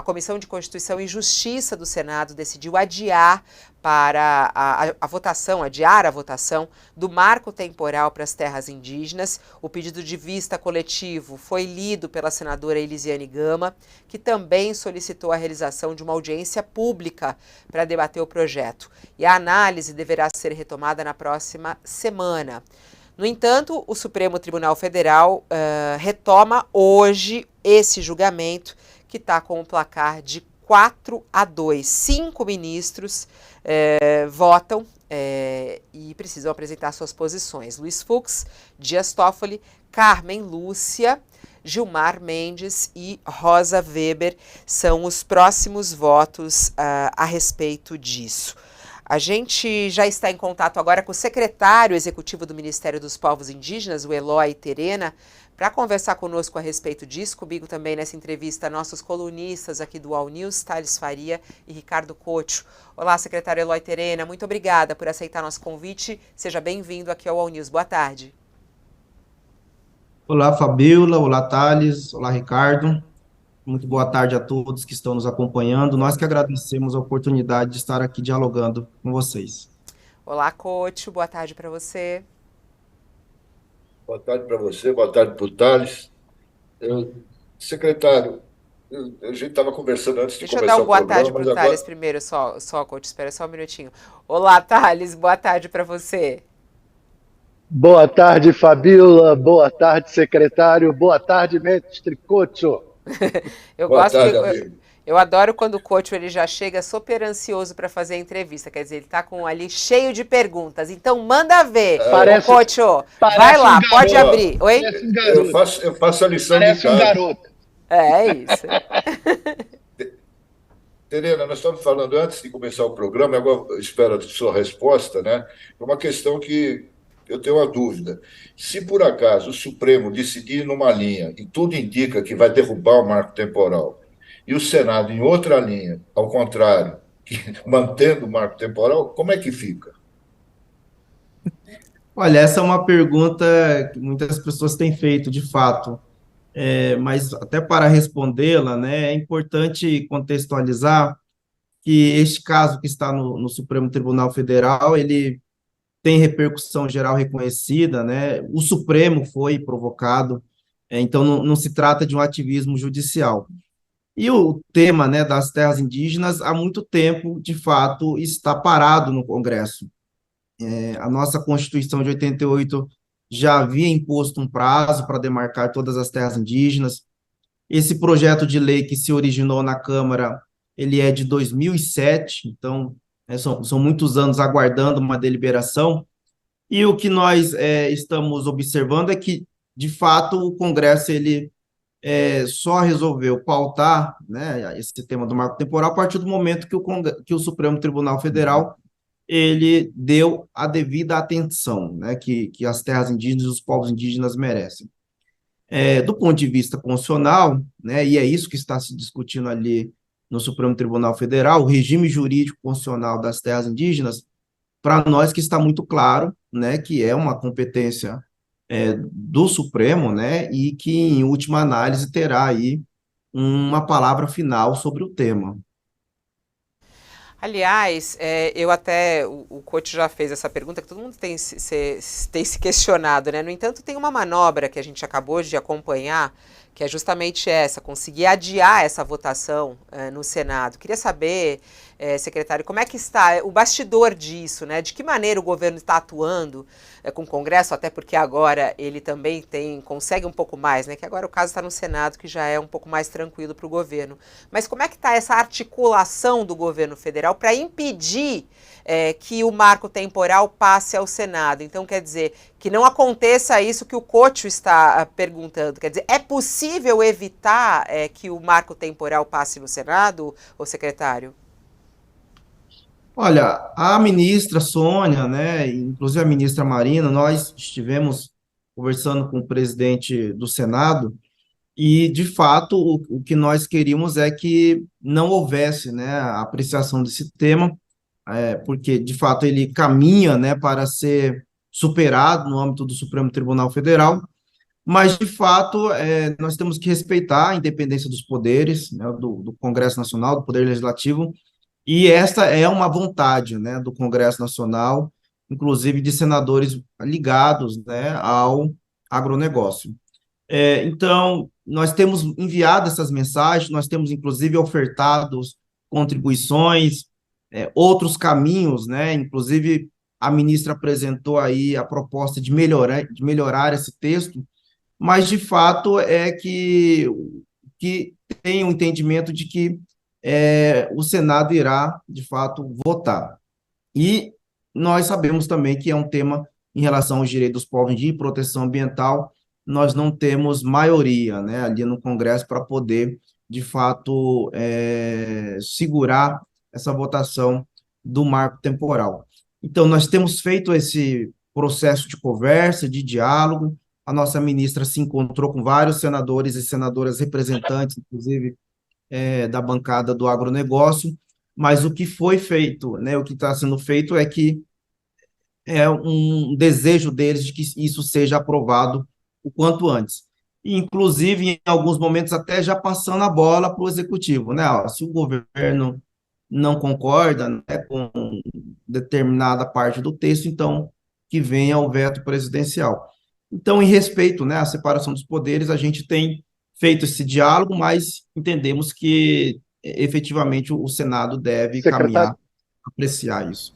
a Comissão de Constituição e Justiça do Senado decidiu adiar para a votação, adiar a votação do marco temporal para as terras indígenas. O pedido de vista coletivo foi lido pela senadora Elisiane Gama, que também solicitou a realização de uma audiência pública para debater o projeto. E a análise deverá ser retomada na próxima semana. No entanto, o Supremo Tribunal Federal retoma hoje esse julgamento, que está com um placar de 4-2. 5 ministros votam e precisam apresentar suas posições. Luiz Fux, Dias Toffoli, Carmen Lúcia, Gilmar Mendes e Rosa Weber são os próximos votos a respeito disso. A gente já está em contato agora com o secretário executivo do Ministério dos Povos Indígenas, o Eloy Terena, para conversar conosco a respeito disso. Comigo também nessa entrevista, nossos colunistas aqui do All News, Thales Faria e Ricardo Couto. Olá, secretário Eloy Terena, muito obrigada por aceitar nosso convite. Seja bem-vindo aqui ao All News. Boa tarde. Olá, Fabiola. Olá, Thales. Olá, Ricardo. Muito boa tarde a todos que estão nos acompanhando. Nós que agradecemos a oportunidade de estar aqui dialogando com vocês. Olá, Couto. Boa tarde para você. Boa tarde para você, boa tarde para o Thales. Secretário, a gente estava conversando antes de Deixa eu começar dar uma o boa programa, tarde para mas o Thales agora... primeiro, só, Couto, espera só um minutinho. Olá, Thales, boa tarde para você. Boa tarde, Fabiola. Boa tarde, secretário. Boa tarde, mestre Couto. Eu Boa gosto tarde, que amigo. eu adoro quando o Couto ele já chega super ansioso para fazer a entrevista, quer dizer, ele está com ali cheio de perguntas. Então manda ver, ô Couto, vai lá, pode abrir. Oi? Eu faço a lição de Parece casa. um garoto. É isso. Terena, nós estamos falando antes de começar o programa, agora eu espero a sua resposta, né? É uma questão que eu tenho uma dúvida. Se por acaso o Supremo decidir numa linha e tudo indica que vai derrubar o marco temporal, e o Senado em outra linha, ao contrário, mantendo o marco temporal, como é que fica? Olha, essa é uma pergunta que muitas pessoas têm feito, de fato. Mas até para respondê-la, né, é importante contextualizar que este caso que está no Supremo Tribunal Federal, ele tem repercussão geral reconhecida, né? O Supremo foi provocado, então não se trata de um ativismo judicial. E o tema, né, das terras indígenas, há muito tempo, de fato, está parado no Congresso. A nossa Constituição de 88 já havia imposto um prazo para demarcar todas as terras indígenas. Esse projeto de lei que se originou na Câmara, ele é de 2007, então são muitos anos aguardando uma deliberação. E o que nós estamos observando é que, de fato, o Congresso ele só resolveu pautar, né, esse tema do marco temporal a partir do momento que o Supremo Tribunal Federal ele deu a devida atenção, né, que as terras indígenas e os povos indígenas merecem. Do ponto de vista constitucional, né, e é isso que está se discutindo ali no Supremo Tribunal Federal, o regime jurídico constitucional das terras indígenas, para nós que está muito claro, né, que é uma competência do Supremo, né, e que, em última análise, terá aí uma palavra final sobre o tema. Aliás, eu até, o Couto já fez essa pergunta, que todo mundo tem se questionado, né? No entanto, tem uma manobra que a gente acabou de acompanhar, que é justamente essa, conseguir adiar essa votação no Senado. Queria saber, secretário, como é que está o bastidor disso, né? De que maneira o governo está atuando com o Congresso, até porque agora ele também consegue um pouco mais, né? Que agora o caso está no Senado, que já é um pouco mais tranquilo para o governo. Mas como é que está essa articulação do governo federal para impedir que o marco temporal passe ao Senado? Então, quer dizer, que não aconteça isso que o Couto está perguntando. Quer dizer, é possível evitar que o marco temporal passe no Senado, ô secretário? Olha, a ministra Sônia, né, inclusive a ministra Marina, nós estivemos conversando com o presidente do Senado e, de fato, o que nós queríamos é que não houvesse, né, a apreciação desse tema, porque, de fato, ele caminha, né, para ser superado no âmbito do Supremo Tribunal Federal, mas, de fato, nós temos que respeitar a independência dos poderes, né, do Congresso Nacional, do Poder Legislativo, e esta é uma vontade, né, do Congresso Nacional, inclusive de senadores ligados, né, ao agronegócio. Então, nós temos enviado essas mensagens, nós temos, inclusive, ofertado contribuições, outros caminhos, né, inclusive a ministra apresentou aí a proposta de melhorar esse texto, mas, de fato, que tem um entendimento de que o Senado irá, de fato, votar. E nós sabemos também que é um tema em relação aos direitos dos povos de proteção ambiental, nós não temos maioria, né, ali no Congresso para poder, de fato, segurar essa votação do marco temporal. Então, nós temos feito esse processo de conversa, de diálogo, a nossa ministra se encontrou com vários senadores e senadoras representantes, inclusive, da bancada do agronegócio, mas o que foi feito, né, o que está sendo feito é que é um desejo deles de que isso seja aprovado o quanto antes. E, inclusive, em alguns momentos, até já passando a bola para o executivo, né? Ó, se o governo não concorda, né, com determinada parte do texto, então que venha o veto presidencial. Então, em respeito, né, à separação dos poderes, a gente tem feito esse diálogo, mas entendemos que efetivamente o Senado deve Secretário, caminhar, apreciar isso.